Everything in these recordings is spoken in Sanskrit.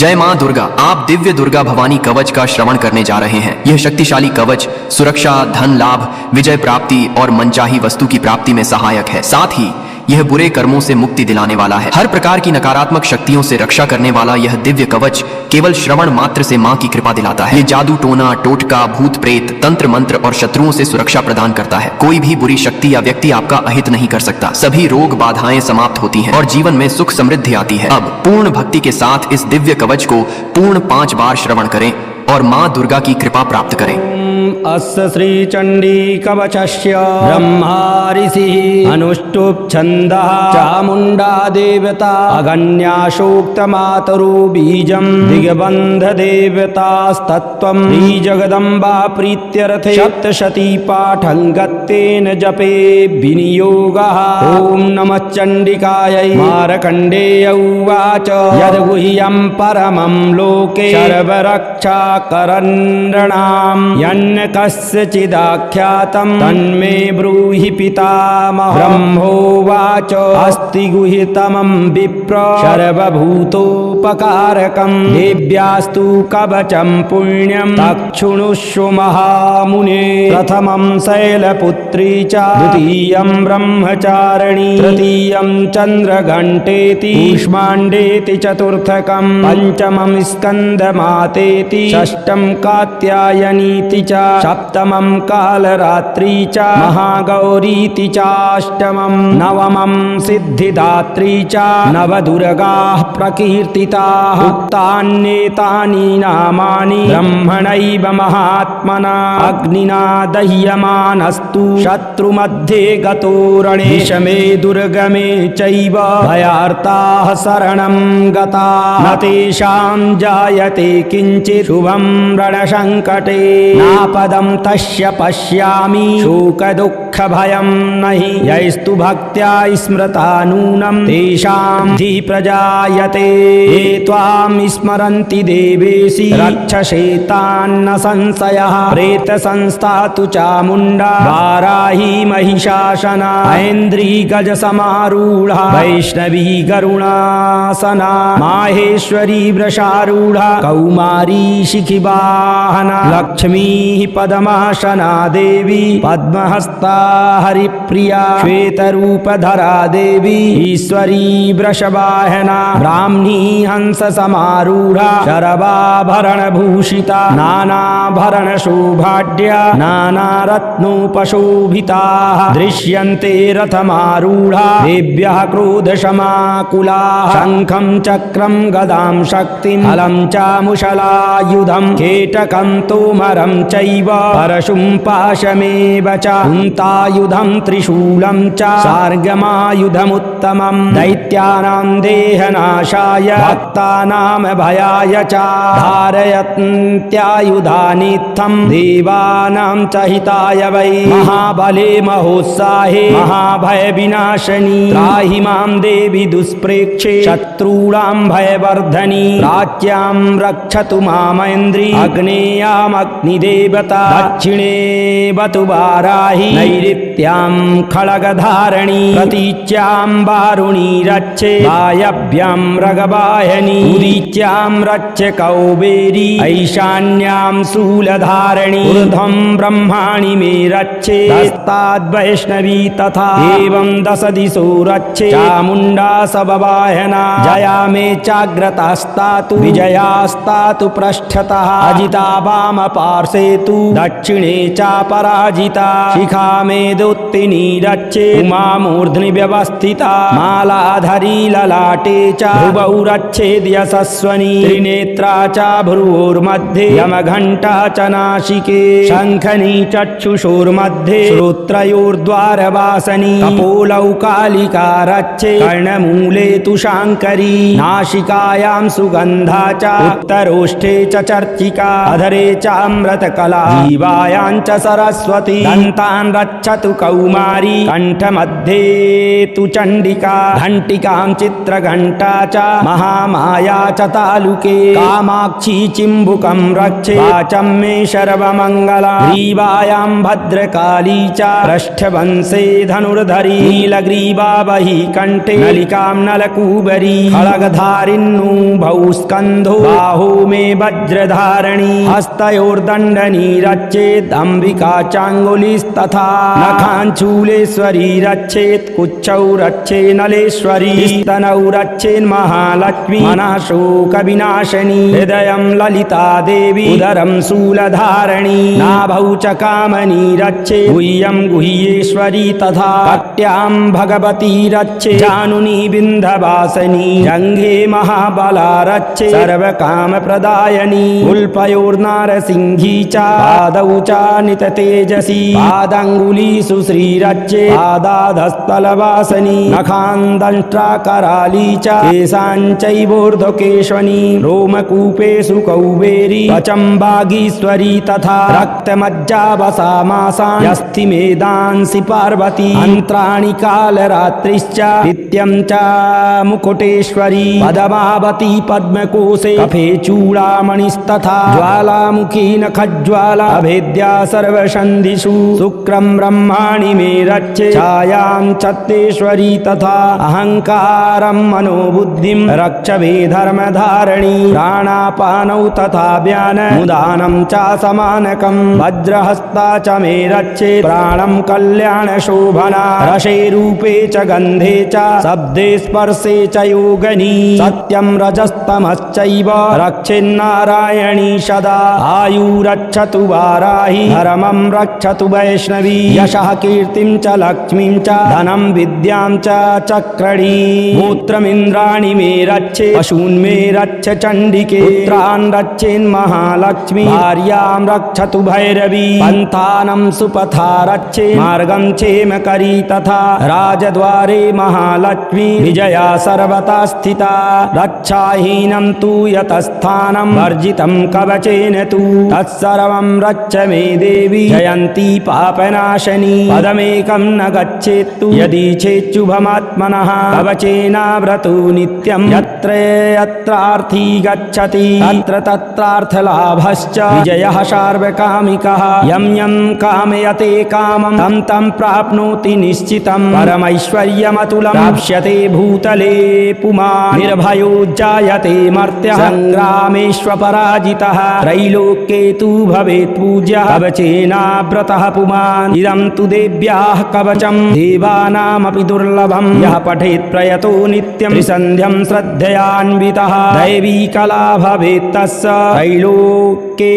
जय मां दुर्गा। आप दिव्य दुर्गा भवानी कवच का श्रवण करने जा रहे हैं। यह शक्तिशाली कवच सुरक्षा, धन लाभ, विजय प्राप्ति और मनचाही वस्तु की प्राप्ति में सहायक है। साथ ही यह बुरे कर्मों से मुक्ति दिलाने वाला है। हर प्रकार की नकारात्मक शक्तियों से रक्षा करने वाला यह दिव्य कवच केवल श्रवण मात्र से मां की कृपा दिलाता है। ये जादू टोना, टोटका, भूत प्रेत, तंत्र मंत्र और शत्रुओं से सुरक्षा प्रदान करता है। कोई भी बुरी शक्ति या व्यक्ति आपका अहित नहीं कर सकता। सभी रोग बाधाएं समाप्त होती हैं और जीवन में सुख समृद्धि आती है। अब पूर्ण भक्ति के साथ इस दिव्य कवच को पूर्ण 5 बार श्रवण करें और मां दुर्गा की कृपा प्राप्त करें। अस्य श्री चंडी कवचस्य ब्रह्मा ऋषिः अनुष्टुप् छन्दः चामुण्डा देवता अगन्याशोक्त मातरो बीजं दिग्बन्ध देवतास्तत्त्वं श्रीजगदम्बा प्रीत्यर्थे सप्तशती पाठं गत्तेन जपे विनियोगः। ॐ नमः चण्डिकायै। मार्कण्डेय उवाच यद्गुह्यं परमं लोके सर्वरक्षाकरन्नृणां यन्न कस्यचिदाख्यातं तन्मे ब्रूहि पितामह। ब्रह्मोवाच अस्ति गुह्यतमं विप्र सर्वभूतोपकारकं देव्यास्तु कवचं पुण्यं तच्छृणुष्व महामुने। प्रथमं शैलपुत्री च द्वितीयं ब्रह्मचारिणी तृतीयं चन्द्रघण्टेति कूष्माण्डेति चतुर्थकं पंचमं स्कन्दमातेति षष्ठं कात्यायनीति च सप्तमं कालरात्रि च महागौरीति चाष्टमं नवमं सिद्धिदात्री च नवदुर्गाः प्रकीर्तिताः। उक्तान्येतानि नामानि ब्रह्मणैव महात्मना अग्निना दह्यमानस्तु शत्रुमध्ये गतो रणे। विषमे दुर्गमे चैव भयार्ताः शरणं गताः न तेषां जायते किञ्चित् शुभं रणसङ्कटे। नापदं तस्य पश्यामि शोकदुःखभयं नहि यैस्तु भक्त्या स्मृता नूनं तेषां हि प्रजायते। ये त्वां स्मरन्ति देवेशि रक्षसे तान्न संशयः। प्रेतसंस्था तु चामुण्डा वाराही महिषासना ऐन्द्री गजसमारूढा वैष्णवी गरुणासना माहेश्वरी वृषारूढा कौमारी शिखिवाहना लक्ष्मी पद्मासना देवी पद्महस्ता हरिप्रिया श्वेतरूपधरा देवी ईश्वरी वृषवाहना ब्राह्मी हंस समारूढ़ा शरभाभरणभूषिता नानाभरण शोभाढ्या नानारत्नोपशोभिता दृश्यन्ते रथमारूढ़ा देव्यः क्रोधशमाकुलाः शङ्खं चक्रं गदां शक्तिं हलं चामुशलायुधं केटकं तोमरं चैव परशुं पाशमेव च हुन्तायुधं त्रिशूलं च सार्गमायुधमुत्तमं दैत्यानां देहनाशाय भक्तानां भयाय च धारयन्त्यायुधानित्थं देवानां च हिताय वै। महाबले महोत्साहे महाभय विनाशनी त्राहि मां देवी दुष्प्रेक्षे शत्रूणां भयवर्धनी। प्राच्यां रक्षतु मामैन्द्री अग्नेयामग्निदेवता दक्षिणे बतु वाराही नैऋत्यां खड्गधारिणी प्रतीच्यां वारुणी रक्षे वायव्यां मृगवाहिनी उदीच्यां रक्षे कौबेरी ईशान्यां शूलधारिणी ऊर्ध्वं ब्रह्माणि मे रक्षे हस्ताद्वैष्णवी तथा एवं 10 दिशो रक्षे चामुण्डा सबवाहना। जया मे चाग्रतास्तातु विजयास्तातु पृष्ठतः अजिता वाम पार्श्वे तु दक्षिणे चापराजिता। शिखा मे दुत्तिनी रक्षे उमा मूर्ध्नि व्यवस्थिता मालाधरी ललाटे च भ्रुवौ रक्षेद् यशस्वनी त्रिनेत्रा च भ्रुवोर्मध्ये यमघण्टा च नासिके शङ्खनी चक्षुषोर्मध्ये श्रोत्रयोर्द्वारवासनी कपोलौ कालिका रक्षे कर्णमूले तु शाङ्करी नासिकायां सुगन्धा च उत्तरोष्ठे च चर्चिका अधरे चामृतकला जीवायाञ्च सरस्वती दन्तान् रक्षतु कौमारी कण्ठमध्ये तु चण्डिका घण्टिकां चित्रघण्टा च महामाया च तालुके कामाक्षी चिम्बुकं रक्षे वाचं मे सर्वमङ्गला ग्रीवायां भद्रकाली च पृष्ठवंशे धनुर्धरी नीलग्रीवा वही कण्ठे नलिकां नलकूबरी खड्गधारिण्युभौ स्कन्धो बाहु मे वज्रधारणी हस्तयोर्दण्डनी रक्षेत् अम्बिका चाङ्गुलिस्तथा नखाञ्चूलेश्वरी रक्षेत् कुच्छौ रक्षे नलेश्वरी स्तनौ रक्षेन्महालक्ष्मी मनाशोकविनाशिनी हृदयं ललिता देवी उदरं शूलधारणी नाभौ च कामनी रक्षे गुह्यं गुह्येश्वरी तथा कट्यां भगवती रक्षे जानुनी विन्ध्यवासिनी जङ्घे महाबला रक्षे सर्वकामप्रदायिनी उल्पयोर्नारसिंही च पादौ च निततेजसी पादाङ्गुलीषु श्रीरक्षे पादाधस्थलवासिनी नखान्दंष्ट्राकराली च केशाञ्चैवोर्ध्वकेशनी रोमकूपेषु कौबेरी वचं वागीश्वरी तथा रक्तमज्जावसामासां मेदांसि पार्वती अन्त्राणि कालरात्रिश्च नित्यं च मुकुटेश्वरी पद्मावती पद्मकोशे कफे चूडामणिस्तथा ज्वालामुखी नखज्वाला अभेद्या सर्वसन्धिषु शुक्रं ब्रह्माणि मे रक्षे छायां चत्तेश्वरी तथा अहङ्कारं मनोबुद्धिं रक्ष मे धर्मधारिणी प्राणापानौ तथा व्यानमुदानं च समानकं वज्रहस्ता च मे रक्षे प्राणं कल्याणशोभना रसे रूपे च गन्धे च शब्दे स्पर्शे च योगनी सत्यं रजस्तमश्चैव रक्षेन्नारायणी सदा आयुरक्षतु वाराही धर्मं रक्षतु वैष्णवी यशः कीर्तिं च लक्ष्मीं च धनं विद्यां च चक्रणी मूत्रमिन्द्राणि मे रक्षे पशून् मे रक्ष चण्डिके पुत्रान् रक्षेन्महालक्ष्मी भार्यां रक्षतु भैरवी पन्थानं सुपथा रक्षे मार्गं क्षेमकरी तथा राजद्वारे महालक्ष्मी विजया सर्वथा स्थिता रक्षाहीनं तु यतस्थानं वर्जितं कवचेन तु तत्सर्वं रक्ष मे देवी जयन्ती पापनाशनी पदमेकं न गच्छेत्तु यदि चेच्छुभमात्मनः कवचेनाव्रतो नित्यं यत्र यत्रार्थी गच्छति तत्र तत्रार्थलाभश्च विजयः सार्वकामिकः यं यं कामयते कामं तं तं प्राप्नोति निश्चितं परमैश्वर्यमतुलं प्राप्स्यते भूतले पुमान् निर्भयो जायते मर्त्यः सङ्ग्रामेष्वपराजितः त्रैलोक्ये तु भवेत् पूज्यः कवचेनाव्रतः पुमान् इदं तु देव्याः कवचं देवानामपि दुर्लभं यः पठेत् प्रयतो नित्यं त्रिसन्ध्यं श्रद्धयान्वितः दैवी कला भवेत् तस्य त्रैलोक्ये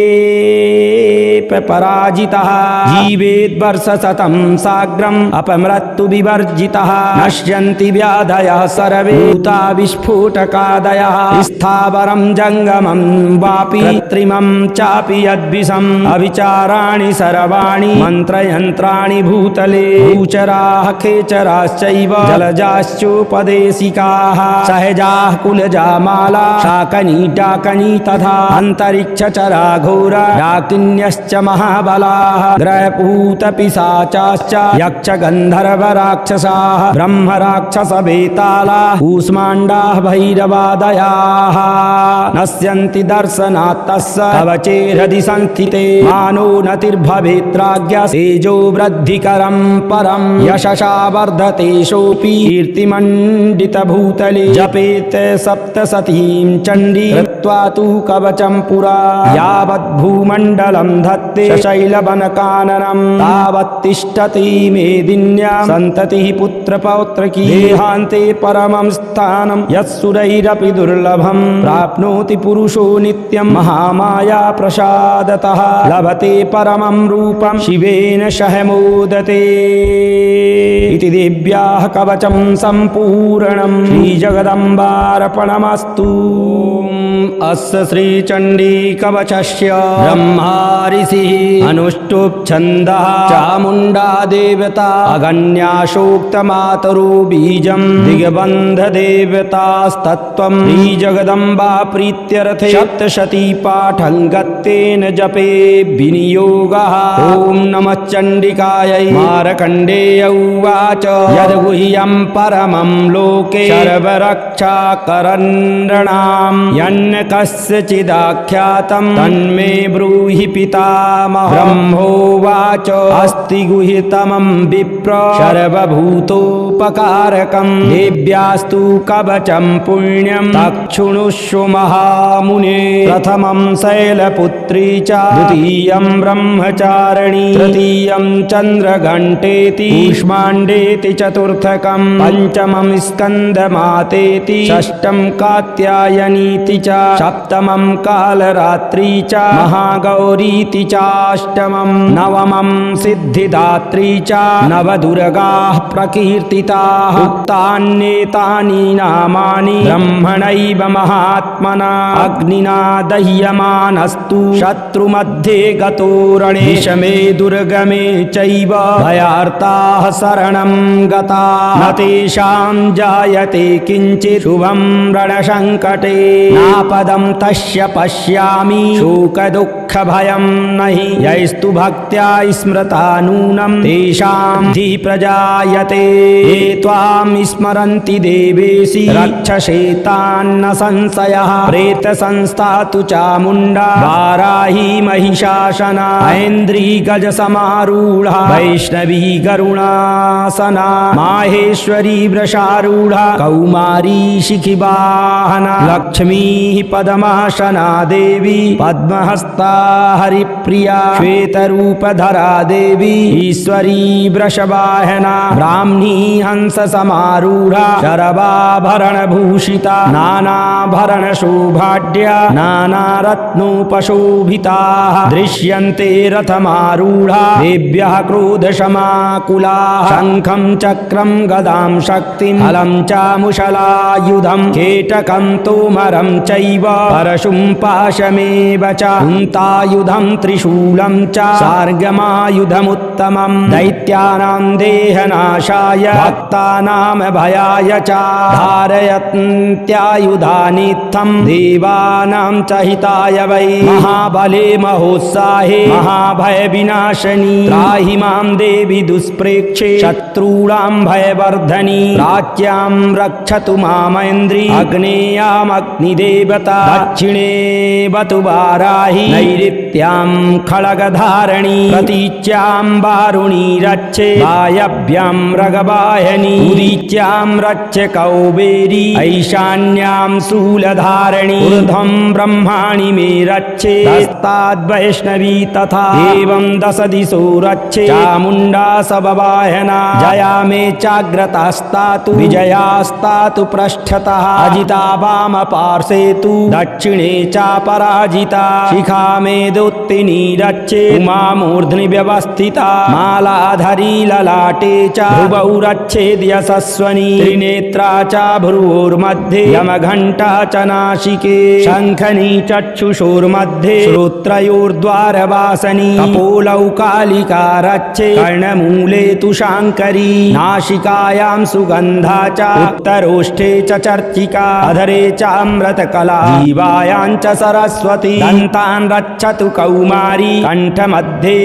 पराजितः जीवेत् वर्षशतं साग्रम् अपमृत्यु विवर्जितः नश्यन्ति व्याधयः सर्वे भूता विस्फोटकादयः स्थावरं जङ्गमं वापि कृत्रिमं चापि यद्विषम् अविचाराणि सर्वाणि मन्त्रयन्त्राणि भूतले भूचराः खेचराश्चैव जलजाश्चोपदेशिकाः सहजाः कुलजा माला शाकनी डाकनी तथा अन्तरिक्षचरा घोरा डाकिन्यश्च महाबलाः ग्रहपूतपिशाचाश्च यक्षगन्धर्वराक्षसाः ब्रह्मराक्षसवेतालाः कूष्माण्डाः भैरवादयाः नश्यन्ति दर्शनात् तस्य कवचे हृदि संस्थिते मानो नतिर्भवेत्राज्ञ तेजो वृद्धिकरं परं यशसा वर्धते सोऽपि कीर्तिमण्डितभूतले जपेत् सप्तशतीं चण्डी कृत्वा तु कवचं पुरा यावद्भूमण्डलं धत्ते शैलवनकाननं तावत्तिष्ठति मेदिन्यां सन्ततिः पुत्रपौत्रकी देहान्ते परमं स्थानं यत्सुरैरपि दुर्लभं प्राप्नोति पुरुषो नित्यं महामाया प्रसादतः लभते परमं रूपं शिवेन सह मोदते इति देव्याः कवचं सम्पूर्णं श्रीजगदम्बार्पणमस्तु। अस्य श्रीचण्डी कवचस्य ब्रह्मा ऋषिः अनुष्टुप् छन्दः चामुण्डा देवता अगन्याशोक्तमातरो बीजं दिग्बन्ध देवतास्तत्त्वं श्रीजगदम्बा प्रीत्यर्थे सप्तशती पाठं गत्तेन जपे विनियोगः। ॐ नमः चण्डिकायै। मार्कण्डेय उवाच यद्गुह्यं परमं लोके सर्वरक्षाकरन्नृणां यन्न कस्यचिदाख्यातं तन्मे ब्रूहि पितामह। ब्रह्मोवाच अस्ति गुह्यतमं विप्र सर्वभूतोपकारकं देव्यास्तु कवचं पुण्यं तच्छृणुष्व महामुने। प्रथमं शैलपुत्री च द्वितीयं ब्रह्मचारिणी तृतीयं चन्द्रघण्टेति कूष्माण्डेति चतुर्थकं पंचमं स्कन्दमातेति षष्ठं कात्यायनीति च सप्तमं कालरात्रि च महागौरीति चाष्टमं नवमं सिद्धिदात्री च नवदुर्गाः प्रकीर्तिताः। उक्तान्येतानि नामानि ब्रह्मणैव महात्मना अग्निना दह्यमानस्तु शत्रुमध्ये गतो रणे विषमे दुर्गमे चैव भयार्ताः शरणं गताः न तेषां जायते किञ्चित् शुभं रणसङ्कटे नापदं तस्य पश्यामि शोकदुःखभयं नहि यैस्तु भक्त्या स्मृता नूनं तेषां हि प्रजायते। ये त्वां स्मरन्ति देवेशि रक्षसे तान्न संशयः। प्रेतसंस्था तु चामुण्डा वाराही महिषासना ऐन्द्री गजसमारूढा वैष्णवी गरुणासना माहेश्वरी वृषारूढा कौमारी शिखिवाहना लक्ष्मीः पद्मासना देवी पद्महस्ता हरिप्रिया श्वेतरूपधरा देवी ईश्वरी वृषवाहना ब्राह्मी हंससमारूढा शरभाभरणभूषिता नानाभरणशोभाढ्या नानारत्नोपशोभिताः दृश्यन्ते रथमारूढा देव्यः क्रोधशमाकुलाः शङ्खं चक्रं गदां शक्तिं हलं चामुशलायुधं केटकं तोमरं चैव परशुं पाशमेव च कुन्तायुधं त्रिशूलं च सार्गमायुधमुत्तमं दैत्यानां देहनाशाय भक्तानां भयाय च धारयन्त्यायुधानित्थं देवानां च हिताय वै महाबले महोत्साहे महाभय विनाशनी त्राहि मां देवी दुष्प्रेक्षे शत्रूणां भयवर्धनी प्राच्यां रक्षतु मामैन्द्री अग्नेयामग्निदेवता दक्षिणे बतु वाराहि नैऋत्यां खड्गधारिणी प्रतीच्यां वारुणी रक्षे वायव्यां मृगवाहिनी उदीच्यां रक्ष कौबेरी ईशान्यां शूलधारिणी ऊर्ध्वं ब्रह्माणि मे रक्षे हस्ताद्वैष्णवी तथा एवं दश दिशो रक्षे चामुण्डा सबवाहना जया मे चाग्रतास्तातु विजयास्तातु पृष्ठतः अजिता वाम पार्श्वे तु दक्षिणे चापराजिता शिखा मे दुत्तिनी रक्षे उमा मूर्ध्नि व्यवस्थिता मालाधरी ललाटे च भ्रुवौ रक्षेद् यशस्वनी त्रिनेत्रा च भ्रुवोर्मध्ये यमघण्टा च नासिके शङ्खनी चक्षुषोर्मध्ये श्रोत्रयोर्द्वारवासनी कपोलौ कालिका रक्षे कर्णमूले तु शाङ्करी नासिकायां सुगन्धा च उत्तरोष्ठे च चर्चिका अधरे चामृतकला जीवायां च सरस्वती दन्तान् रक्षतु कौमारी कण्ठमध्ये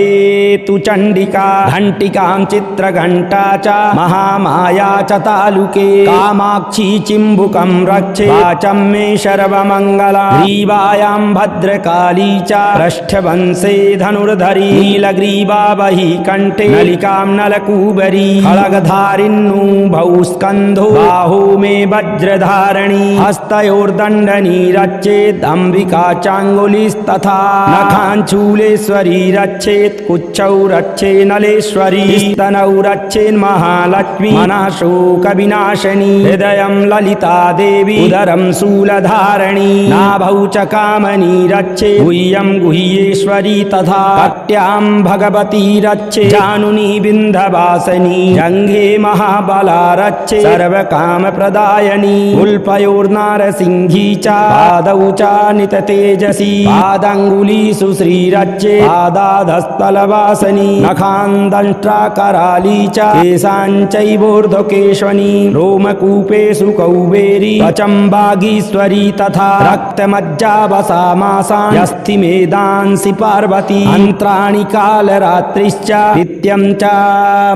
तु चण्डिका घण्टिकां चित्रघण्टा च महामाया च तालुके कामाक्षी चिम्बुकं रक्षे वाचं मे सर्वमङ्गला ग्रीवायां भद्रकाली च पृष्ठवंशे धनुर्धरी नीलग्रीवा वही कण्ठे नलिकां नलकूबरी खड्गधारिण्युभौ स्कन्धो बाहो मे वज्रधारिणी हस्तयोर्दण्डनी रक्षेद् अम्बिका चाङ्गुलिस्तथा नखाञ्चूलेश्वरी रक्षेत् कुच्छौ रक्षे नलेश्वरी स्तनौ रक्षेन्महालक्ष्मी मनाशोकविनाशिनी हृदयं ललिता देवी उदरं शूलधारिणी नाभौ च कामनी रक्षे गुह्यं गुह्येश्वरी तथा कट्यां भगवती रक्षे जानुनी विन्ध्यवासिनी जङ्घे महाबला रक्षे सर्वकामप्रदायिनी उल्पयोर्नारसिंही च पादौ च निततेजसी पादाङ्गुलीषु श्रीरक्षे पादाधस्थलवासिनी नखान्दंष्ट्राकराली च केशाञ्चैवोर्ध्वकेशनी रोमकूपेषु कौबेरी त्वचम्बागीश्वरी तथा रक्तमज्जावसामासा यस्थिमेदांसि पार्वती अन्त्राणि कालरात्रिश्च नित्यं च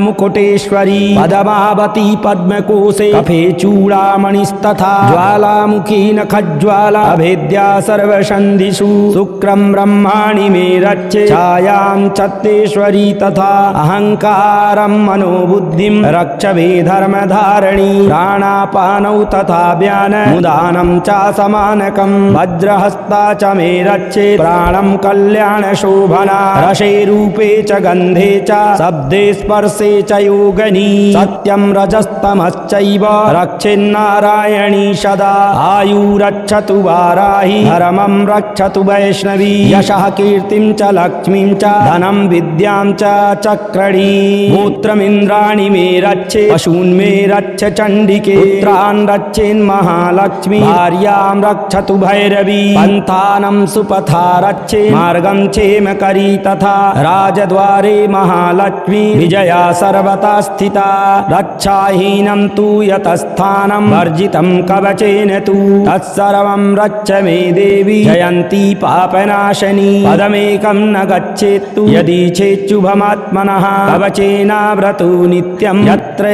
मुकुटेश्वरी पद्मावती पद्मकोशे कफे चूडामणिस्तथा ज्वालामुखी नखज्वाला अभेद्या सर्वसन्धिषु शुक्रं ब्रह्माणि मे रक्षे छायां चत्तेश्वरी तथा अहङ्कारं मनोबुद्धिं रक्ष मे धर्मधारिणी प्राणापानौ तथा व्यानमुदानं च समानकं वज्रहस्ता च मे रक्षे प्राणं कल्याणशोभना रसे रूपे च गन्धे च शब्दे स्पर्शे च योगनी सत्यं रजस्तमश्चैव रक्षेन्नारायणी सदा आयुरक्षतु वाराहि धर्मं रक्षतु वैष्णवी यशः कीर्तिं च लक्ष्मीं च धनं विद्यां च चक्रणी गोत्रमिन्द्राणि मे रक्षे पशून् मे रक्ष चण्डिके पुत्रान् रक्षेन्महालक्ष्मी भार्यां रक्षतु भैरवी पन्थानं सुपथा रक्षे मार्गं क्षेमकरी तथा राजद्वारे महालक्ष्मी विजया सर्वथा स्थिता रक्षाहीनं तु यतस्थानं वर्जितं कवचेन तु तत्सर्वं रक्ष मे देवी जयन्ती पापनाशनी पदमेकं न गच्छेत्तु यदि चेच्छुभमात्मनः कवचेनाव्रतो नित्यं यत्र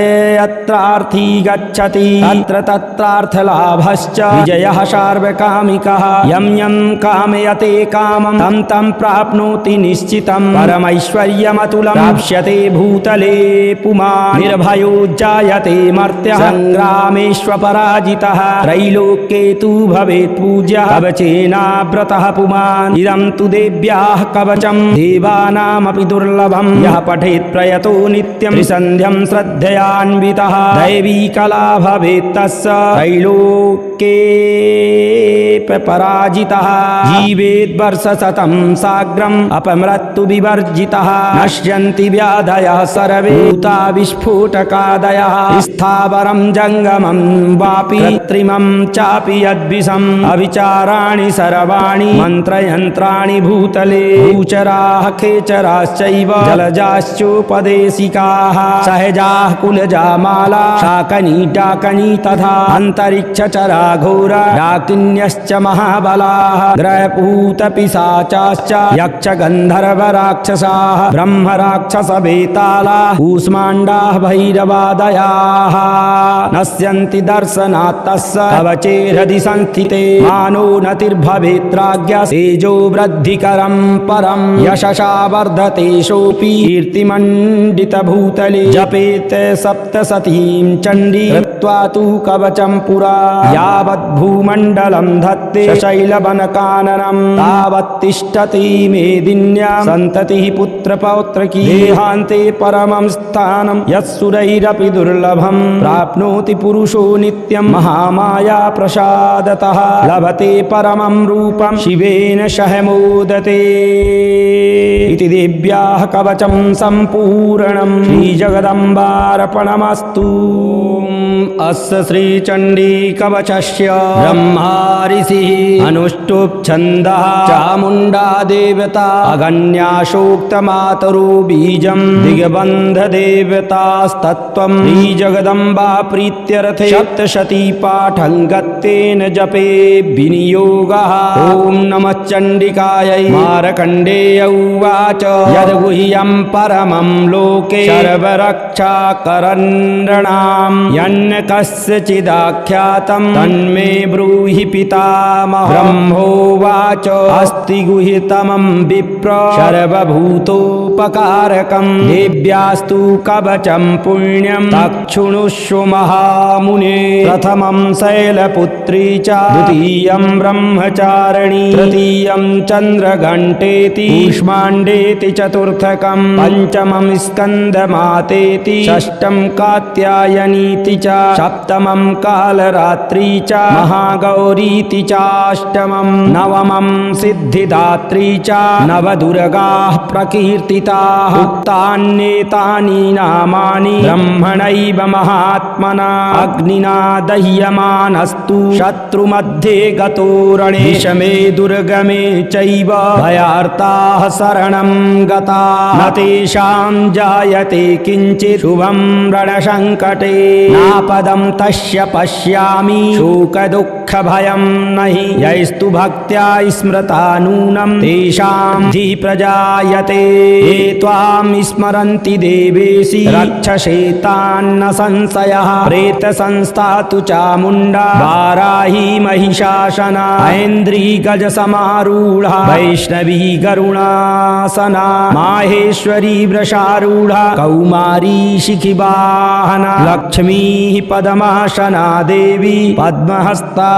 यत्रार्थी गच्छति तत्र तत्रार्थलाभश्च विजयः सार्वकामिकः यं यं कामयते कामं तं तं प्राप्नोति निश्चितं परमैश्वर्यमतुलं प्राप्स्यते भूतले पुमान् निर्भयो जायते मर्त्यः सङ्ग्रामेष्वपराजितः त्रैलोक्ये तु भवेत् पूज्यः कवचेनाव्रतः पुमान् इदं तु देव्याः कवचं देवानामपि दुर्लभं यः पठेत् प्रयतो नित्यं त्रिसन्ध्यं श्रद्धयान्वितः दैवी कला भवेत् तस्य त्रैलोक्ये पराजितः जीवेत् वर्षशतं साग्रम् अपमृत्यु विवर्जितः नश्यन्ति व्याधयः सर्वे भूता विस्फोटकादयः स्थावरं जङ्गमं वापि कृत्रिमं चापि यद्विषम् अविचाराणि सर्वाणि मन्त्रयन्त्राणि भूतले भूचराः खेचराश्चैव जलजाश्चोपदेशिकाः सहजाः कुलजा माला शाकनी डाकनी तथा अन्तरिक्षचरा घोरा डाकिन्यश्च महाबलाः ग्रहपूतपिशाचाश्च यक्षगन्धर्वराक्षसाः ब्रह्मराक्षसवेतालाः कूष्माण्डाः भैरवादयाः नश्यन्ति दर्शनात् तस्य कवचे हृदि संस्थिते मानो नतिर्भवेत्राज्ञा तेजो वृद्धिकरं परं यशसा वर्धते सोऽपि कीर्तिमण्डितभूतले जपेत् सप्तशतीं चण्डी कृत्वा तु कवचं पुरा यावद्भूमण्डलं धत्ते शैलवनकाननं तावत्तिष्ठति मेदिन्यां सन्ततिः पुत्रपौत्रकी देहान्ते परमं स्थानं यत्सुरैरपि दुर्लभं प्राप्नोति पुरुषो नित्यं महामाया प्रसादतः लभते परमं रूपं शिवेन सह मोदते इति देव्याः कवचं सम्पूर्णं श्रीजगदम्बार्पणमस्तु। अस्य श्रीचण्डी कवचस्य ब्रह्मा ऋषिः अनुष्टुप् छन्दः चामुण्डा देवता अगन्याशोक्तमातरो बीजं दिग्बन्धदेवतास्तत्त्वं श्रीजगदम्बा प्रीत्यर्थे सप्तशती पाठं गत्तेन जपे विनियोगः। ॐ नमः चण्डिकायै। मार्कण्डेय उवाच यद्गुह्यं परमं लोके सर्वरक्षाकरन्नृणां यन्न कस्यचिदाख्यातं तन्मे ब्रूहि पितामहः। ब्रह्मोवाच उवाच अस्ति गुह्यतमं विप्र सर्वभूतोपकारकं देव्यास्तु कवचं पुण्यं तच्छृणुष्व महामुने प्रथमं शैलपुत्री च द्वितीयं ब्रह्मचारिणी तृतीयं चन्द्रघण्टेति कूष्माण्डेति चतुर्थकं पंचमं स्कन्दमातेति षष्ठं कात्यायनीति च सप्तमं कालरात्रि च महागौरीति चाष्टमं नवमं सिद्धिदात्री च नवदुर्गाः प्रकीर्तिताः उक्तान्येतानि नामानि ब्रह्मणैव महात्मना अग्निना दह्यमानस्तु शत्रुमध्ये गतो रणे विषमे दुर्गमे चैव भयार्ताः शरणं गताः न तेषां जायते किञ्चित् शुभं रणसङ्कटे नापदं तस्य पश्यामि शोकदुःखभयं नहि यैस्तु भक्त्या स्मृता नूनं तेषां हि प्रजायते ये त्वां स्मरन्ति देवेशि रक्षसेतान्न संशयः प्रेतसंस्था तु चामुण्डा वाराही महिषासना ऐन्द्री गजसमारूढा वैष्णवी गरुणासना माहेश्वरी वृषारूढा कौमारी शिखिवाहना लक्ष्मी पद्मासना देवी पद्महस्ता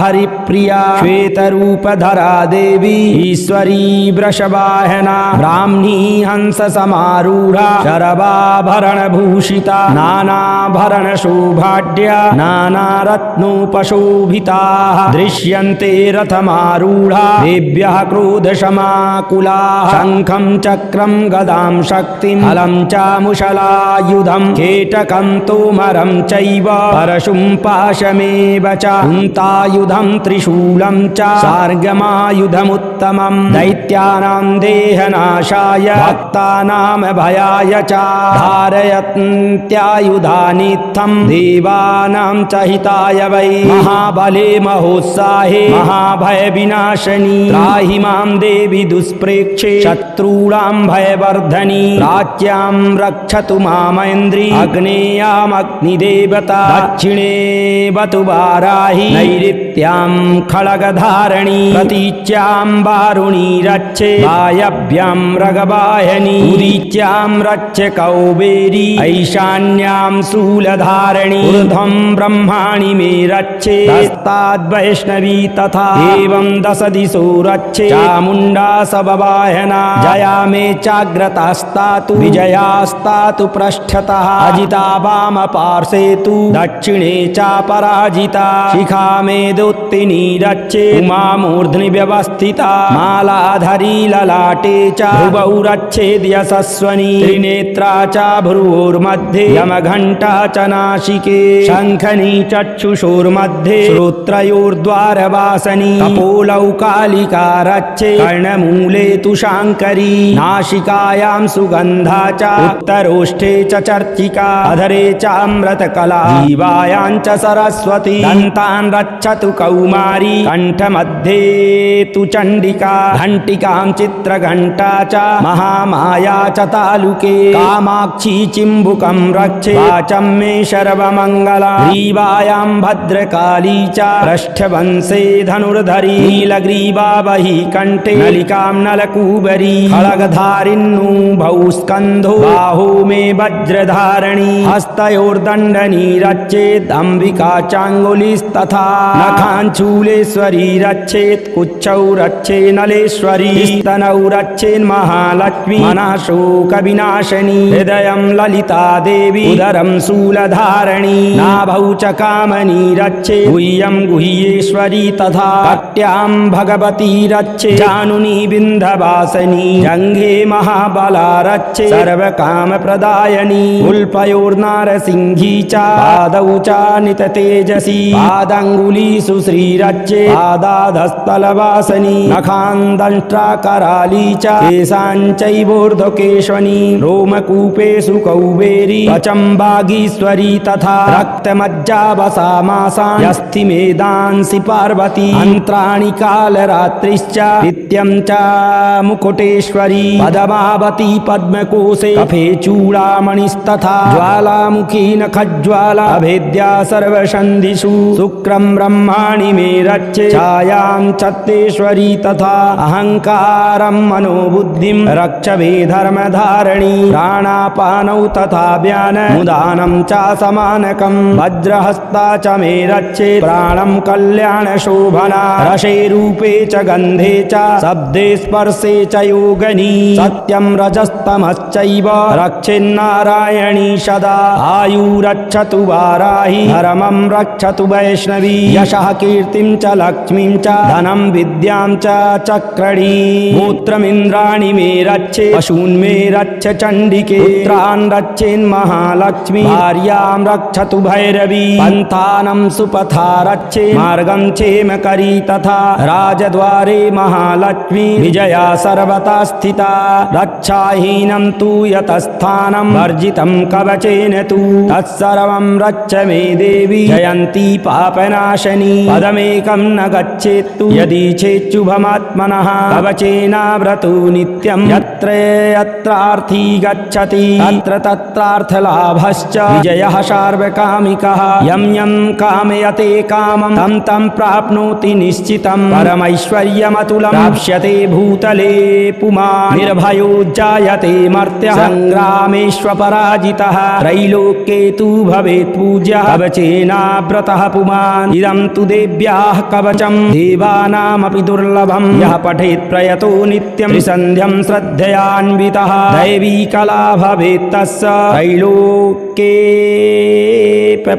हरिप्रिया श्वेतरूपधरा देवी ईश्वरी वृषवाहना ब्राह्मी हंस समारूढ़ा शरभाभरणभूषिता नानाभरणशोभाढ्या नानारत्नोपशोभिता दृश्यन्ते रथमारूढ़ा देव्यः क्रोधशमाकुलाः शङ्खं चक्रं गदां शक्तिं हलं चामुशलायुधं केटकं तोमरं चैव परशुं पाशमेव च कुन्तायुधं त्रिशूलं च सार्गमायुधमुत्तमं दैत्यानां देहनाशाय भक्तानां भयाय च धारयन्त्यायुधानित्थं देवानां च हिताय वै महाबले महोत्साहे महाभय विनाशनी त्राहि मां देवी दुष्प्रेक्षे शत्रूणां भयवर्धनी प्राच्यां रक्षतु मामैन्द्री अग्नेयामग्निदेवता दक्षिणे बतु वाराहि नैऋत्यां खड्गधारिणी प्रतीच्यां वारुणी रक्षे वायव्यां रगवाहिनी उदीच्यां रक्षे कौबेरी ऐशान्यां शूलधारिणी ऊर्ध्वं ब्रह्माणि मे रक्षे हस्ताद्वैष्णवी तथा एवं दश दिशो रक्षे चामुण्डा सबवाहना जया मे चाग्रतास्तातु विजयास्तातु पृष्ठतः अजिता वाम पार्श्वे तु दक्षिणे चा पराजिता शिखा मे दोत्तिनी रक्षे उमा मूर्ध्नि व्यवस्थिता मालाधरी ललाटे च भ्रुवौ रक्षेद् यशस्वनी त्रिनेत्रा च भ्रुवोर्मध्ये यमघण्टा च नासिके शङ्खनी चक्षुषोर्मध्ये श्रोत्रयोर्द्वारवासनी कपोलौ कालिका रक्षे कर्णमूले तु शाङ्करी नासिकायां सुगन्धा च उत्तरोष्ठे च चर्चिका अधरे चामृतकला जीवायां च सरस्वती दन्तान् रक्षतु कौमारी कण्ठमध्ये तु चण्डिका घण्टिकां चित्रघण्टा च महामाया च तालुके कामाक्षी चिम्बुकं रक्षे वाचं मे सर्वमङ्गला ग्रीवायां भद्रकाली च पृष्ठवंशे धनुर्धरी नीलग्रीवा बहि कण्ठे नलिकां नलकूबरी खड्गधारिण्युभौ स्कन्धो बाहो मे वज्रधारिणी हस्तयोर्दण्डनी रक्षेत् अम्बिका चाङ्गुलिस्तथा नखाञ्चूलेश्वरी रक्षेत् कुच्छौ रक्षे नलेश्वरी स्तनौ रक्षेन्महालक्ष्मी मनःशोकविनाशिनी हृदयं ललिता देवी उदरं शूलधारिणी नाभौ च कामनी रक्षे गुह्यं गुह्येश्वरी तथा कट्यां भगवती रक्षे जानुनी विन्ध्यवासिनी जङ्घे महाबला रक्षे सर्वकामप्रदायिनी उल्पयोर्नारसिंही च पादौ च निततेजसी पादाङ्गुलीषु श्रीरक्षे पादाधस्थलवासिनी नखान्दंष्ट्राकराली च केशाञ्चैवोर्ध्वकेशनी रोमकूपेषु कौबेरी वचं वागीश्वरी तथा रक्तमज्जावसामासान्यस्थिमेदांसि पार्वती अन्त्राणि कालरात्रिश्च नित्यं च मुकुटेश्वरी पद्मावती पद्मकोशे कफे चूडामणिस्तथा ज्वालामुखी नखज्वाला अभेद्या सर्वसन्धिषु शुक्रं ब्रह्मा ब्रह्माणि मे रक्षे छायां छत्तेश्वरी तथा अहंकारं मनोबुद्धिं रक्ष मे धर्मधारिणी प्राणापानौ तथा व्यान मुदानं च समानकं वज्रहस्ता च मे रक्षे प्राणं कल्याणशोभना रसे रूपे च गन्धे च शब्दे स्पर्शे च योगनी सत्यं रजस्तमश्चैव रक्षेन्नारायणी सदा आयुरक्षतु वाराहि धर्मं रक्षतु वैष्णवी यशः कीर्तिं च लक्ष्मीं च धनं विद्यां च चक्रणी गोत्रमिन्द्राणि मे रक्षे पशून् मे रक्ष चण्डिके पुत्रान् रक्षेन्महालक्ष्मी भार्यां रक्षतु भैरवी पन्थानं सुपथा रक्षे मार्गं क्षेमकरी तथा राजद्वारे महालक्ष्मी विजया सर्वथा स्थिता रक्षाहीनं तु यतस्थानं वर्जितं कवचेन तु तत्सर्वं रक्ष मे देवी जयन्ती पापनाशनी पदमेकं न गच्छेत्तु यदि चेच्छुभमात्मनः कवचेनाव्रतो नित्यं यत्र यत्रार्थी गच्छति तत्र तत्रार्थलाभश्च विजयः सार्वकामिकः यं यं कामयते कामं तं तं प्राप्नोति निश्चितं परमैश्वर्यमतुलं प्राप्स्यते भूतले पुमान् निर्भयो जायते मर्त्यः सङ्ग्रामेष्वपराजितः त्रैलोक्ये तु भवेत् पूज्यः कवचेनाव्रतः पुमान् इदं तु देव्याः कवचं देवानामपि दुर्लभं यः पठेत् प्रयतो नित्यं त्रिसन्ध्यं श्रद्धयान्वितः दैवी कला भवेत् तस्य त्रैलोक्ये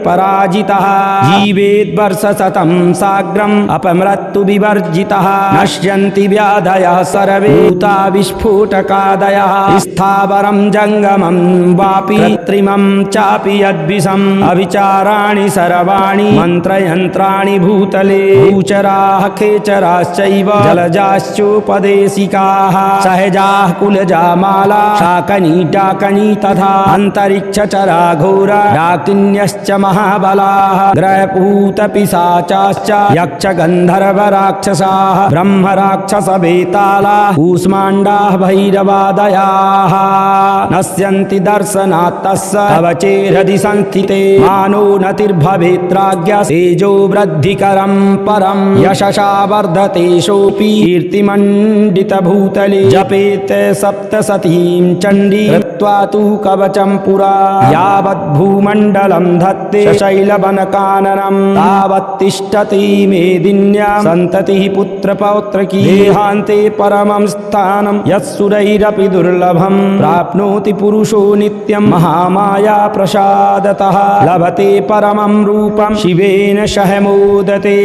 पराजितः जीवेत् वर्षशतं साग्रम् अपमृत्यु विवर्जितः नश्यन्ति व्याधयः सर्वे भूता विस्फोटकादयः स्थावरं जङ्गमं वापि कृत्रिमं चापि यद्विषम् अविचाराणि सर्वाणि मन्त्रयन्त्राणि भूतले भूचराः खेचराश्चैव जलजाश्चोपदेशिकाः सहजाः कुलजा माला शाकनी डाकनी तथा अन्तरिक्षचरा घोरा डाकिन्यश्च महाबलाः ग्रहपूतपिशाचाश्च यक्षगन्धर्वराक्षसाः ब्रह्मराक्षसवेतालाः कूष्माण्डाः भैरवादयाः नश्यन्ति दर्शनात् तस्य कवचेर्हृदि संस्थिते मानो नतिर्भवेत्राज्ञः तेजो वृद्धिकरं परं यशसा वर्धते सोऽपि कीर्तिमण्डितभूतले जपेत् सप्तशतीं चण्डी कृत्वा तु कवचं पुरा यावद्भूमण्डलं धत्ते शैलवनकाननं तावत्तिष्ठति मेदिन्या सन्ततिः पुत्रपौत्रकी देहान्ते परमं स्थानं यत्सुरैरपि दुर्लभं प्राप्नोति पुरुषो नित्यं महामाया प्रसादतः लभते परमं रूपं शिवेन सह मोदते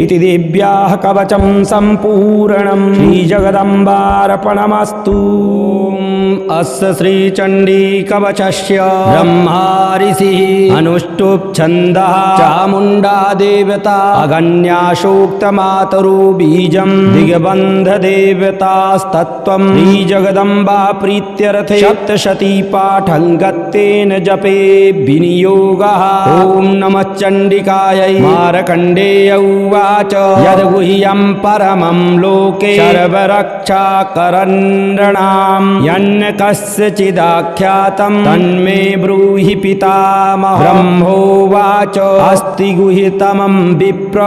इति देव्याः कवचं सम्पूर्णं श्रीजगदम्बार्पणमस्तु अस्य श्रीचण्डी कवचस्य ब्रह्मा ऋषिः अनुष्टुप् छन्दः चामुण्डा देवता अगन्याशोक्तमातरो बीजं दिग्बन्धदेवतास्तत्त्वं श्रीजगदम्बा प्रीत्यर्थे सप्तशती पाठं गत्तेन जपे विनियोगः ॐ नमः चण्डिकायै मार्कण्डेय उवाच यद्गुह्यं परमं लोके सर्वरक्षाकरन्नृणां यन्न कस्यचिदाख्यातं तन्मे ब्रूहि पितामहः ब्रह्मोवाच अस्ति गुह्यतमं विप्र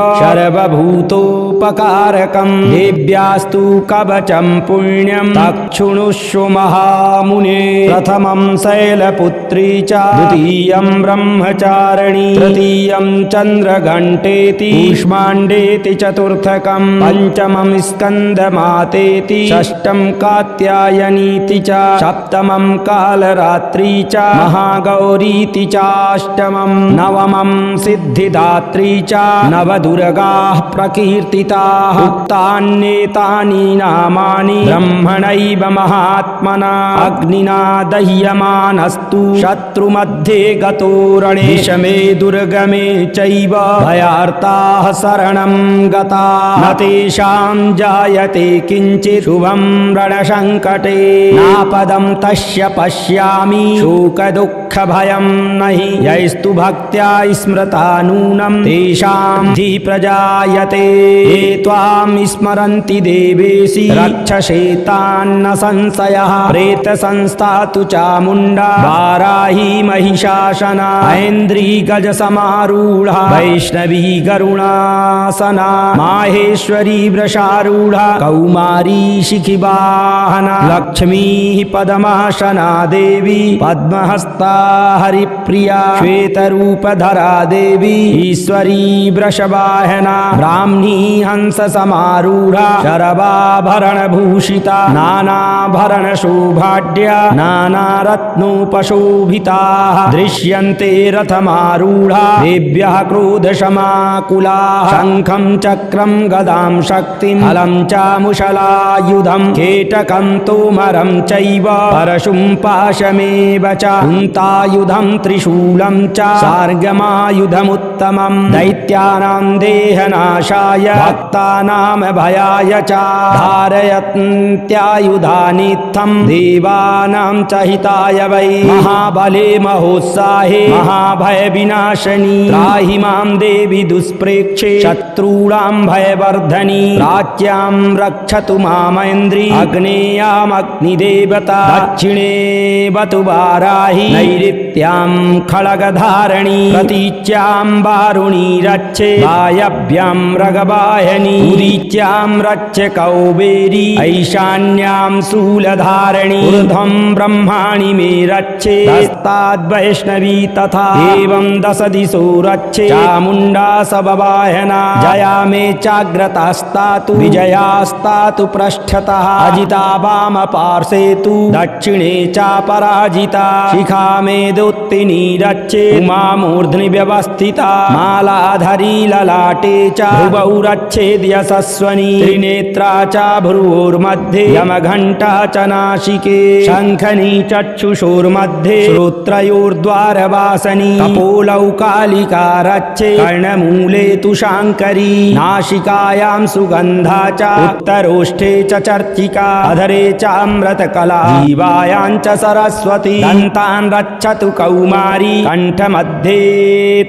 सर्वभूतोपकारकं देव्यास्तु कवचं पुण्यं तच्छृणुष्व महामुने प्रथमं शैलपुत्री च द्वितीयं ब्रह्मचारिणी तृतीयं चन्द्रघण्टेति कूष्माण्डेति चतुर्थकं पंचमं स्कन्दमातेति षष्ठं कात्यायनीति च सप्तमं कालरात्रि च महागौरीति चाष्टमं नवमं सिद्धिदात्री च नवदुर्गाः प्रकीर्तिताः उक्तान्येतानि नामानि ब्रह्मणैव महात्मना अग्निना दह्यमानस्तु शत्रुमध्ये गतो रणे विषमे दुर्गमे चैव भयार्ताः शरणं गताः न तेषां जायते किञ्चित् शुभं रणसङ्कटे नापदं तस्य पश्यामि शोकदुःखभयं नहि यैस्तु भक्त्या स्मृता नूनं तेषां हि प्रजायते ये त्वां स्मरन्ति देवेशि रक्षसेतान्न संशयः प्रेतसंस्था तु चामुण्डा वाराही महिषासना ऐन्द्री गजसमारूढा वैष्णवी गरुणासना माहेश्वरी वृषारूढ़ा कौमारी शिखिवाहना लक्ष्मी पद्मासना देवी पद्महस्ता हरिप्रिया श्वेतरूपधरा देवी ईश्वरी वृषवाहना ब्राह्मी हंस समारूढ़ा शरभाभरण भूषिता नानाभरण शोभाढ्या नानारत्नोपशोभिता दृश्यन्ते रथमारूढ़ा देव्यः क्रोधशमाकुलाः शङ्खं चक्रं गदां शक्तिं हलं चामुशलायुधं केटकं तोमरं चैव परशुं पाशमेव च कुन्तायुधं त्रिशूलं च सार्गमायुधमुत्तमं दैत्यानां देहनाशाय भक्तानां भयाय च धारयन्त्यायुधानित्थं देवानां च हिताय वै महाबले महोत्साहे महाभय विनाशनी त्राहि मां देवी दुष्प्रेक्षे शत्रूणां भयवर्धनी प्राच्यां रक्षतु मामैन्द्री अग्नेयामग्निदेवता दक्षिणे बतु वाराहि नैऋत्यां खड्गधारिणी प्रतीच्यां वारुणी रक्षे वायव्यां मृगवाहिनी उदीच्यां रक्ष कौबेरी ऐशान्यां शूलधारिणी ऊर्ध्वं ब्रह्माणि मे रक्षे हस्ताद्वैष्णवी तथा एवं दश दिशो रक्षे चामुण्डा सबवाहना जया मे चाग्रतास्तातु विजयास्तातु पृष्ठतः अजिता वाम पार्श्वे तु दक्षिणे चापराजिता शिखा मे दोत्तिनी रक्षे उमा मूर्ध्नि व्यवस्थिता मालाधरी ललाटे च भ्रुवौ रक्षेद्यशस्वनी त्रिनेत्रा च भ्रुवोर्मध्ये यमघण्टा च नासिके शङ्खनी चक्षुषोर्मध्ये श्रोत्रयोर्द्वारवासनी कपोलौ कालिका रक्षे कर्णमूले तु शाङ्करी नासिकायां सुगन्धा च उत्तरोष्ठे च चर्चिका अधरे चामृतकला जीवायां च सरस्वती दन्तान् रक्षतु कौमारी कण्ठमध्ये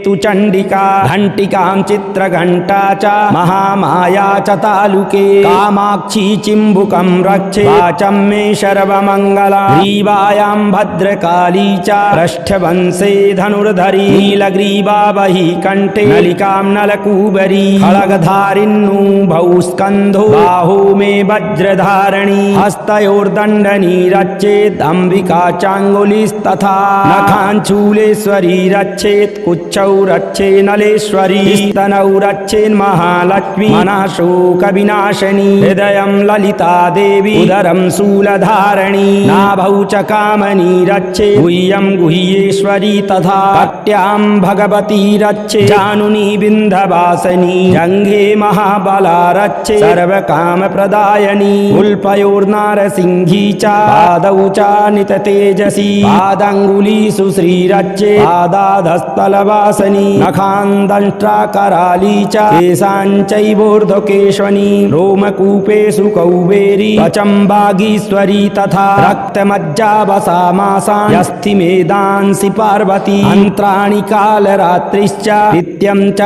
तु चण्डिका घण्टिकां चित्रघण्टा च महामाया च तालुके कामाक्षी चिम्बुकं रक्षे वाचं मे सर्वमङ्गला ग्रीवायां भद्रकाली च पृष्ठवंशे धनुर्धरी नीलग्रीवा वही कण्ठे नलिकां नलकूबरी खड्गधारिण्युभौ स्कन्धो बाहो मे वज्रधारिणी हस्तयोर्दण्डनी रक्षेत् अम्बिका चाङ्गुलिस्तथा नखाञ्चूलेश्वरी रक्षेत् कुच्छौ रक्षे नलेश्वरी स्तनौ रक्षेन्महालक्ष्मी मनाशोकविनाशिनी हृदयं ललिता देवी उदरं शूलधारिणी नाभौ च कामनी रक्षे गुह्यं गुह्येश्वरी तथा कट्यां भगवती रक्षे जानुनी विन्ध्यवासिनी जङ्घे महाबला रक्षे सर्वकामप्रदायिनी उल्पयोर्नारसिंही च पादौ च निततेजसी पादाङ्गुलीषु श्रीरक्षे पादाधस्तलवासिनी नखान्दंष्ट्राकराली च केशाञ्चैवोर्ध्वकेशनी रोमकूपेषु कौबेरी त्वचं वागीश्वरी तथा रक्तमज्जावसामासां मेदांसि पार्वती अन्त्राणि कालरात्रिश्च नित्यं च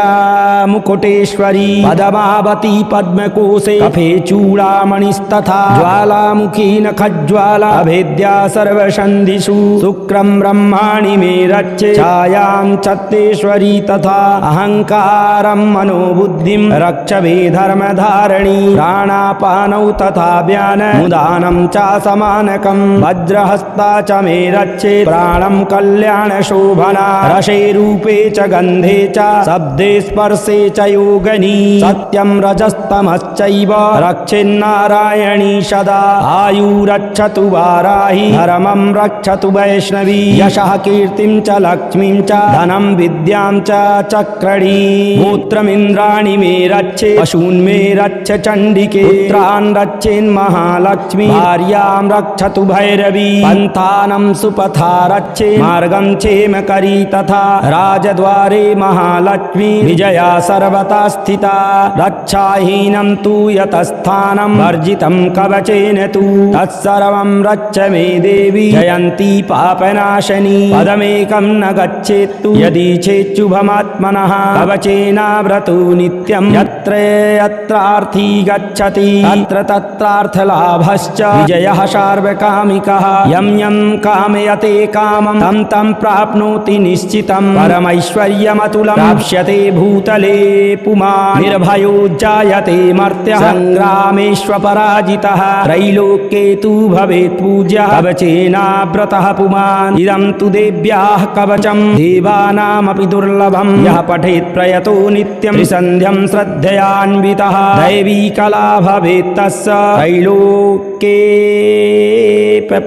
मुकुटेश्वरी पद्मावती पद्मकोशे कफे चूडामणिस्तथा ज्वालामुखी नखज्वाला अभेद्या सर्वसन्धिषु शुक्रं ब्रह्माणि मे रक्षे छायां चत्तेश्वरी तथा अहङ्कारं मनोबुद्धिं रक्ष मे धर्मधारिणी प्राणापानौ तथा व्यानमुदानं च समानकं वज्रहस्ता च मे रक्षे प्राणं कल्याणशोभना रसे रूपे च गन्धे च शब्दे स्पर्शे च योगनी सत्यं रजस्तमश्चैव रक्षेन्नारायणी सदा आयुरक्षतु वाराहि धर्मं रक्षतु वैष्णवी यशः कीर्तिं च लक्ष्मीं च धनं विद्यां च चक्रणी मूत्रमिन्द्राणि मे रक्षे पशून् मे रक्ष चण्डिके पुत्रान् रक्षेन्महालक्ष्मी भार्यां रक्षतु भैरवी पन्थानं सुपथा रक्षे मार्गं क्षेमकरी तथा राजद्वारे महालक्ष्मी विजया सर्वथा स्थिता रक्षाहीनं तु यतस्थानं वर्जितं कवचेन तु तत्सर्वं रक्ष मे देवी जयन्ती पापनाशनी पदमेकं न गच्छेत्तु यदि चेच्छुभमात्मनः कवचेनाव्रतो नित्यं यत्र यत्रार्थी गच्छति तत्र तत्रार्थलाभश्च विजयः सार्वकामिकः यं यं कामयते कामं तं तं प्राप्नोति निश्चितं परमैश्वर्यमतुलं शूलं प्राप्स्यते भूतले पुमान् निर्भयो जायते मर्त्यः सङ्ग्रामेष्वपराजितः त्रैलोक्ये तु भवेत् पूज्यः कवचेनाव्रतः पुमान् इदं तु देव्याः कवचं देवानामपि दुर्लभं यः पठेत् प्रयतो नित्यं त्रिसन्ध्यं श्रद्धयान्वितः दैवी कला भवेत् तस्य त्रैलोक्ये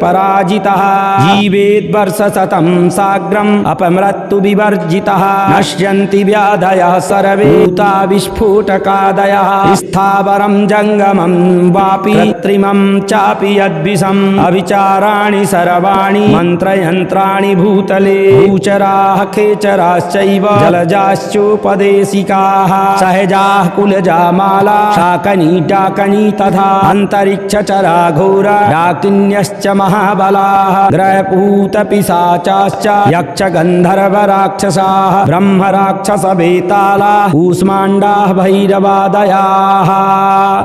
पराजितः जीवेत् वर्षशतं साग्रम् अपमृत्यु विवर्जितः नश्यन्ति व्याधयः सर्वे भूता विस्फोटकादयः स्थावरं जङ्गमं वापि कृत्रिमं चापि यद्विषम् अविचाराणि सर्वाणि मन्त्रयन्त्राणि भूतले भूचराः खेचराश्चैव जलजाश्चोपदेशिकाः सहजाः कुलजा माला शाकनी डाकनी तथा अन्तरिक्षचरा घोरा डाकिन्यश्च महाबलाः ग्रहपूतपिशाचाश्च यक्षगन्धर्वराक्षसाः ब्रह्मराक्षसवेतालाः कूष्माण्डाः भैरवादयाः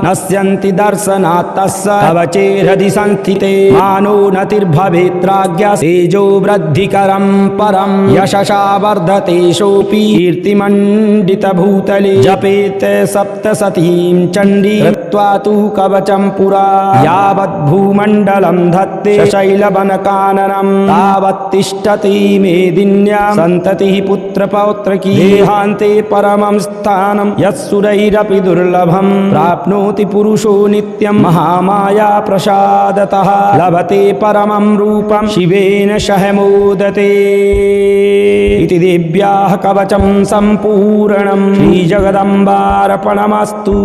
नश्यन्ति दर्शनात् तस्य कवचेरधि संस्थिते मानो नतिर्भवेत्राज्ञः तेजो वृद्धिकरं परं यशसा वर्धते सोऽपि कीर्तिमण्डितभूतले जपेत् सप्तशतीं चण्डी कृत्वा तु कवचं पुरा यावद्भूमण्डलं धत्ते शैलवनकाननं तावत्तिष्ठति मेदिन्या सन्ततिः पुत्रपौत्रकी देहान्ते परमं स्थानं यत्सुरैरपि दुर्लभं प्राप्नोति पुरुषो नित्यं महामाया प्रसादतः लभते परमं रूपं शिवेन सह मोदते इति देव्याः कवचं सम्पूर्णं श्रीजगदम्बार्पणमस्तु।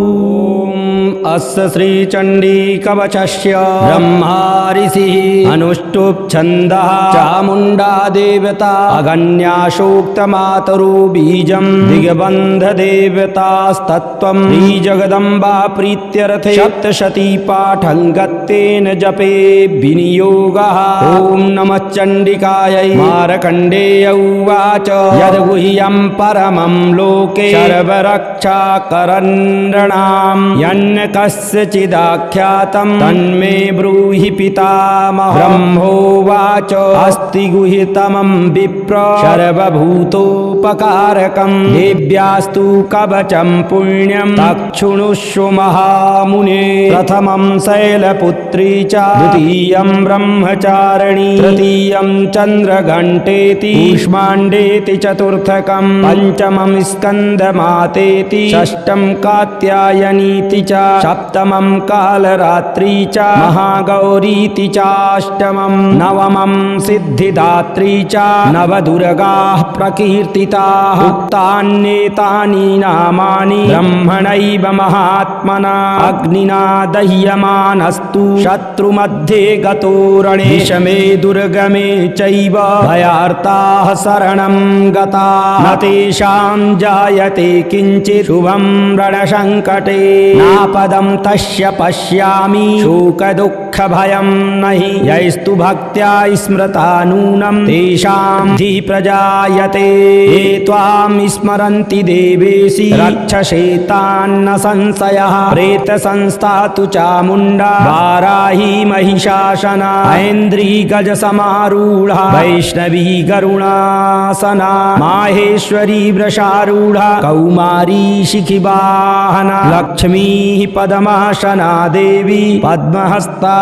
अस्य श्रीचण्डी कवचस्य ब्रह्मा ऋषिः अनुष्टुप् छन्दः चामुण्डा देवता अगन्याशोक्तमातरो बीजं दिग्बन्ध देवतास्तत्त्वं श्रीजगदम्बा प्रीत्यर्थे सप्तशती पाठं गत्तेन जपे विनियोगः। ॐ नमः चण्डिकायै। मार्कण्डेय उवाच यद्गुह्यं परमं लोके सर्वरक्षाकरन्नृणां यन्न कस्यचिदाख्यातं तन्मे ब्रूहि पितामहः। ब्रह्मोवाच अस्ति गुह्यतमं विप्र सर्वभूतोपकारकं देव्यास्तु कवचं पुण्यं तच्छृणुष्व महामुने। प्रथमं शैलपुत्री च द्वितीयं ब्रह्मचारिणी तृतीयं चन्द्रघण्टेति कूष्माण्डेति चतुर्थकं पञ्चमं स्कन्दमातेति षष्ठं कात्यायनीति च सप्तमं कालरात्रि च महागौरीति चाष्टमं नवमं सिद्धिदात्री च नवदुर्गाः प्रकीर्तिताः। उक्तान्येतानि नामानि ब्रह्मणैव महात्मना अग्निना दह्यमानस्तु शत्रुमध्ये गतो रणे विषमे दुर्गमे चैव भयार्ताः शरणं गताः न तेषां जायते किञ्चित् शुभं रणसङ्कटे नापदं तस्य पश्यामि शोकदुःखभयं नहि यैस्तु भक्त्या स्मृता नूनं तेषां धि प्रजायते ये त्वां स्मरन्ति देवेशि रक्षसेतान्न संशयः प्रेतसंस्था तु चामुण्डा वाराही महिषासना ऐन्द्री गजसमारूढा वैष्णवी गरुणासना माहेश्वरी वृषारूढा कौमारी शिखिवाहना लक्ष्मीः पद्मासना देवी पद्महस्ता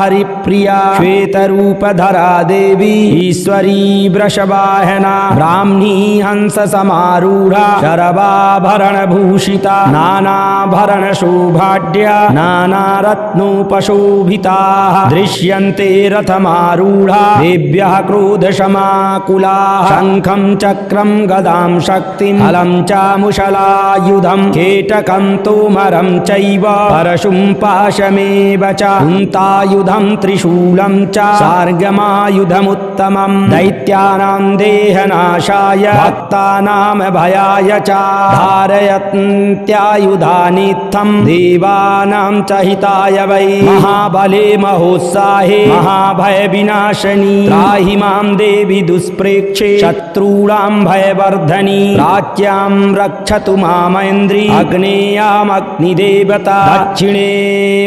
हरिप्रिया श्वेतरूपधरा देवी ईश्वरी वृषवाहना ब्राह्मी हंससमारूढा शरभाभरणभूषिता नानाभरणशोभाढ्या नानारत्नोपशोभिताः दृश्यन्ते रथमारूढा देव्यः क्रोधशमाकुलाः शङ्खं चक्रं गदां शक्तिं हलं चामुशलायुधं केटकं तोमरं चैव परशुं पाशमेव च कुन्तायुधं त्रिशूलं च सार्गमायुधमुत्तमं दैत्यानां देहनाशाय भक्तानां भयाय च धारयन्त्यायुधानित्थं देवानां च हिताय वै महाबले महोत्साहे महाभय विनाशनी त्राहि मां देवी दुष्प्रेक्षे शत्रूणां भयवर्धनी प्राच्यां रक्षतु मामैन्द्री अग्नेयामग्निदेवता दक्षिणे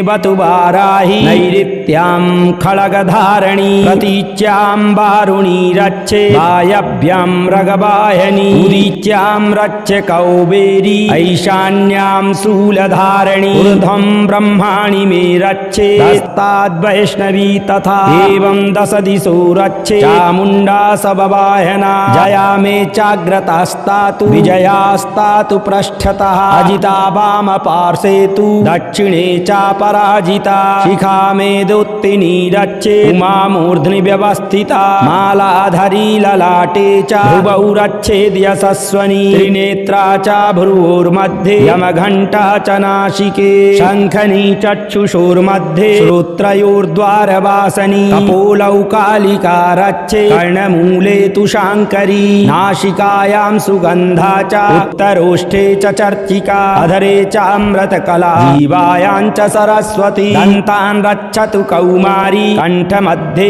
बतु वाराहि नैऋत्यां खड्गधारिणी प्रतीच्यां वारुणी रक्षे वायव्यां मृगवाहिनी उदीच्यां रक्ष कौबेरी ऐशान्यां शूलधारिणी ऊर्ध्वं ब्रह्माणि मे रक्षे हस्ताद् वैष्णवी तथा एवं दश दिशो रक्षे चामुण्डा सबवाहना जया मे चाग्रतास्तातु विजयास्तातु पृष्ठतः अजिता वाम पार्श्वे तु दक्षिणे चापराजिता शिखा मे दोत्तिनी रक्षे उमा मूर्ध्नि व्यवस्थिता मालाधरी ललाटे च भ्रुवौ रक्षेद् यशस्वनी त्रिनेत्रा च भ्रुवोर्मध्ये यमघण्टा च नासिके शङ्खनी चक्षुषोर्मध्ये श्रोत्रयोर्द्वारवासनी कपोलौ कालिका रक्षे कर्णमूले तु शाङ्करी नासिकायां सुगन्धा च उत्तरोष्ठे च चर्चिका अधरे चामृतकला जीवायां च सरस्वती दन्तान् रक्षतु कौमारी कण्ठमध्ये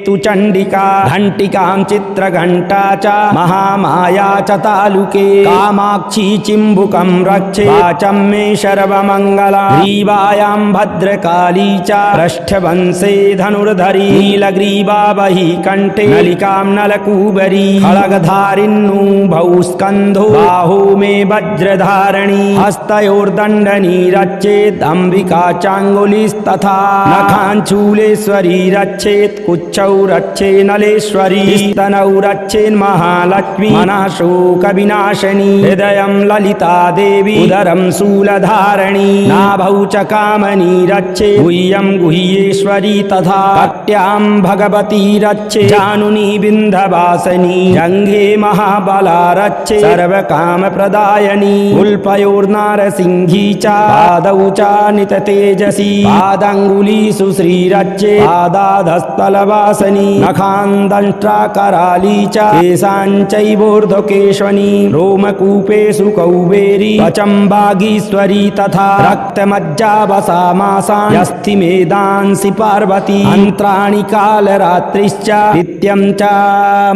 तु चण्डिका घण्टिकां चित्रघण्टा च महामाया च तालुके कामाक्षी चिम्बुकं रक्षे वाचं मे सर्वमङ्गला ग्रीवायां भद्रकाली च पृष्ठवंशे धनुर्धरी नीलग्रीवा वही कण्ठे नलिकां नलकूबरी खड्गधारिण्युभौ स्कन्धो बाहो मे वज्रधारिणी हस्तयोर्दण्डनी रक्षेत् अम्बिका चाङ्गुलिस्तथा नखाञ्चूलेश्वरी रक्षेत् कुच्छौ रक्षे नलेश्वरी स्तनौ रक्षेन्महालक्ष्मी मनाशोकविनाशिनी हृदयं ललिता देवी उदरं शूलधारिणी नाभौ च कामनी रक्षे गुह्यं गुह्येश्वरी तथा कट्यां भगवती रक्षे जानुनी विन्ध्यवासिनी जङ्घे महाबला रक्षे सर्वकामप्रदायिनी उल्पयोर्नारसिंही च पादौ च निततेजसी पादाङ्गुलीषु श्रीरक्षे पादाधस्थलवासिनी नखान्दंष्ट्राकराली च केशाञ्चैवोर्ध्वकेशनी रोमकूपेषु कौबेरी वचं वागीश्वरी तथा रक्तमज्जावसामासां यस्थिमेदांसि पार्वती अन्त्राणि कालरात्रिश्च नित्यं च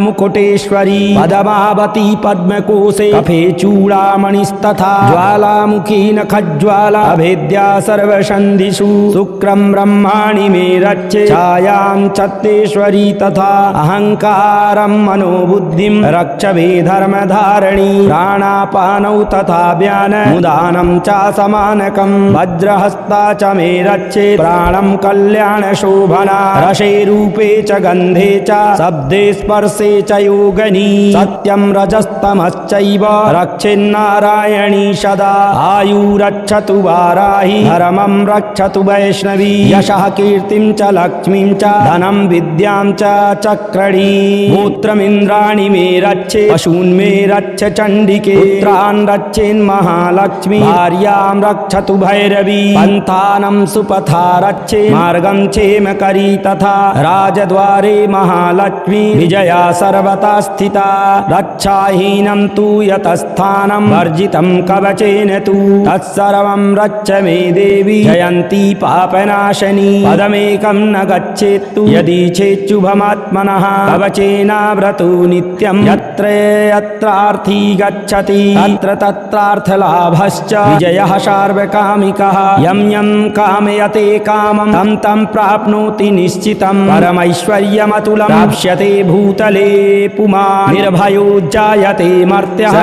मुकुटेश्वरी पद्मावती पद्मकोशे कफे चूडामणिस्तथा ज्वालामुखी नखज्वाला अभेद्या सर्वसन्धिषु शुक्रं ब्रह्माणि मे रक्षे छायां चत्तेश्वरी तथा अहङ्कारं मनोबुद्धिं रक्ष मे धर्मधारिणी प्राणापानौ तथा व्यानमुदानं च समानकं वज्रहस्ता च मे रक्षे प्राणं कल्याणशोभना रसे रूपे च गन्धे च शब्दे स्पर्शे च योगनी सत्यं रजस्तमश्चैव रक्षेन्नारायणी सदा आयुरक्षतु वाराहि धर्मं रक्षतु वैष्णवी यशः कीर्तिं च लक्ष्मीं च धनं विद्यां च चक्रणी गोत्रमिन्द्राणि मे रक्षे पशून् मे रक्ष चण्डिके पुत्रान् रक्षेन्महालक्ष्मी भार्यां रक्षतु भैरवी पन्थानं सुपथा रक्षे मार्गं क्षेमकरी तथा राजद्वारे महालक्ष्मी विजया सर्वथा स्थिता रक्षाहीनं तु यतस्थानं वर्जितं कवचेन तु तत्सर्वं रक्ष मे देवी जयन्ती पापनाशनी पदमेकं न गच्छेत्तु यदि चेच्छुभमात्मनः कवचेनाव्रतो नित्यं यत्र यत्रार्थी गच्छति तत्र तत्रार्थलाभश्च विजयः सार्वकामिकः यं यं कामयते कामं तं तं प्राप्नोति निश्चितं परमैश्वर्यमतुलं प्राप्स्यते भूतले पुमान् निर्भयो जायते मर्त्यः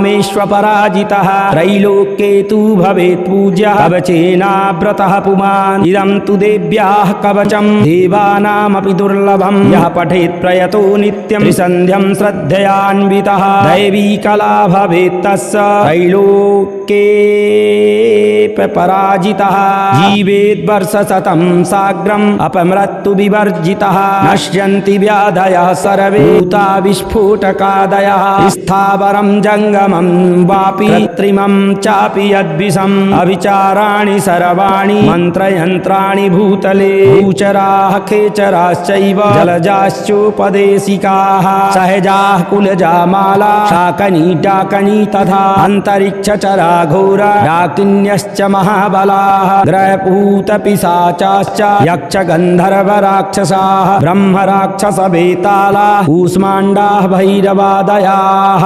सङ्ग्रामेष्वपराजितः त्रैलोक्ये तु भवेत् पूज्यः कवचेनाव्रतः पुमान् इदं तु देव्याः कवचं देवानामपि दुर्लभं यः पठेत् प्रयतो नित्यं त्रिसन्ध्यं श्रद्धयान्वितः दैवी कला भवेत् तस्य त्रैलोक्ये पराजितः जीवेद् वर्षशतं साग्रम् अपमृत्यु विवर्जितः नश्यन्ति व्याधयः सर्वे भूता विस्फोटकादयः स्थावरं जङ्गमं वापि कृत्रिमं चापि यद्विषम् अविचाराणि सर्वाणि मन्त्रयन्त्राणि भूतले भूचराः खेचराश्चैव जलजाश्चोपदेशिकाः सहजाः कुलजामाला शाकनी डाकनी तथा अन्तरिक्षचरा घोरा डाकिन्यश्च महाबलाः ग्रहपूतपिशाचाश्च यक्षगन्धर्वराक्षसाः ब्रह्मराक्षसवेतालाः कूष्माण्डाः भैरवादयाः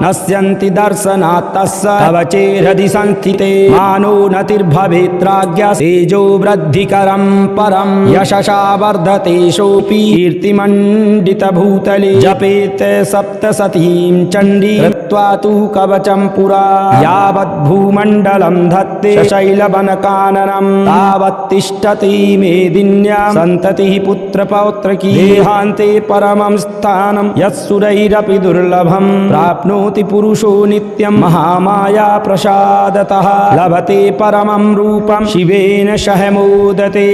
नश्यन्ति दर्शनात् तस्य कवचे हृदि संस्थिते मानो नतिर्भवेत्राज्ञ तेजो वृद्धिकरं परं यशसा वर्धते सोऽपि कीर्तिमण्डितभूतले जपेत् सप्तशतीं चण्डी कृत्वा तु कवचं पुरा यावद्भूमण्डलं धत्ते शैलवनकाननं तावत्तिष्ठति मेदिन्यां सन्ततिः पुत्रपौत्रकी देहान्ते परमं स्थानं यत्सुरैरपि दुर्लभं प्राप्नोति पुरुषो नित्यं महामाया प्रसादतः लभते परमं रूपं शिवेन सह मोदते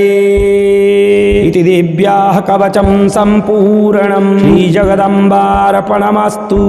इति देव्याः कवचं सम्पूर्णं श्रीजगदम्बार्पणमस्तु।